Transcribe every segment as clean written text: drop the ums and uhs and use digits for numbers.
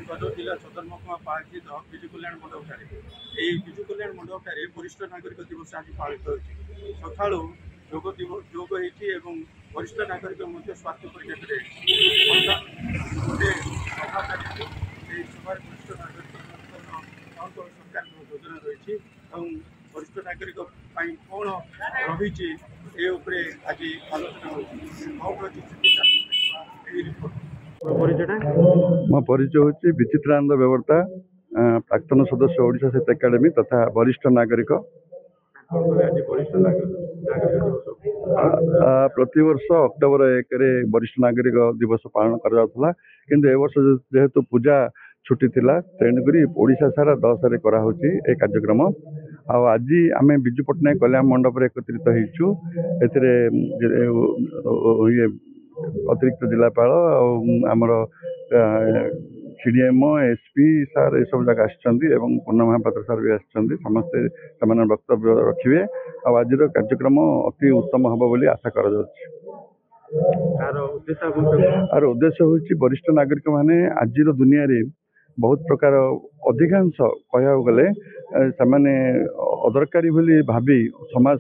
गजब जिला सदर महकुमा पाहाड़ी विजु कल्याण मंडप ये विजु कल्याण मंडप वरिष्ठ नागरिक दिवस आज पालित हो सका योग योग होती वरिष्ठ नागरिक स्वास्थ्य परीक्षा गोटे सभा सभार वरिष्ठ नागरिक कौन कौन सरकार योजना रही वरिष्ठ नागरिक कौन रही आज आलोचना मो परिचय हूँ विचित्रानंद बेवर्ता प्राक्तन सदस्य ओडिशा साहित्य एकाडेमी तथा वरिष्ठ नागरिक। प्रतिवर्ष अक्टोबर 1 वरिष्ठ नागरिक दिवस पालन करा किंतु ए वर्ष जेहेतु पूजा छुट्टी थिला तेणुक ओडिशा सारा 10 रे करा होची ए कार्यक्रम। आज आम विजु पट्टनायक कल्याण मंडप एकत्रित होइछु। एथिरे अतिरिक्त जिलापाल आमर सीडीएमओ एसपी सार ये सब जगह आसछन्ती पूर्ण महापात्र सार भी आसछन्ती समस्ते समान वक्तव्य रखिए। आज कार्यक्रम अति उत्तम हम बोली आशा कर उद्देश्य हूँ वरिष्ठ नागरिक माने आज दुनिया रे बहुत प्रकार अधिकांश कह गले अदरकारी बोली भाभी समाज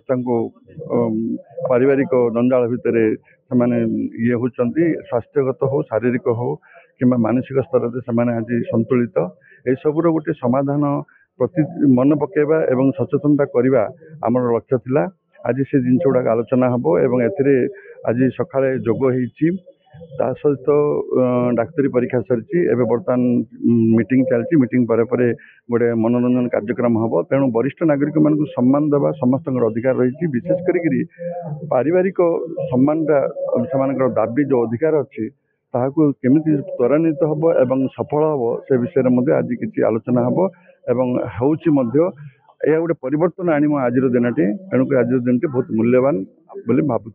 पारिवारिक जंजाल भितर ये होती स्वास्थ्यगत हो शारीरिक हो कि मानसिक स्तर से आज संतुलित ये सबूर गोटे समाधान प्रति मन पकेबा एवं सचेतनता करवा आमर लक्ष्य थिला। आज से जिन गुड़ाक आलोचना हम एवं आज सकाळे जोग होईची ता सहित डाक्तरी परीक्षा सरी एवं बर्तमान मीटिंग चलती मीटिंग पर गोटे मनोरंजन कार्यक्रम हम तेणु वरिष्ठ नागरिक मान सम्मान देवा समस्त अधिकार रही विशेषकर पारिवारिक सम्मानटा से दाबी जो अधिकार अच्छी ताकू केमिति त्वरान्वित हम एवं सफल हम से विषय आज किसी आलोचना हम एवं यह गोटे परिवर्तन आनिम आज दिनटी तेणुक आज दिन बहुत मूल्यवान बोली भावुँ।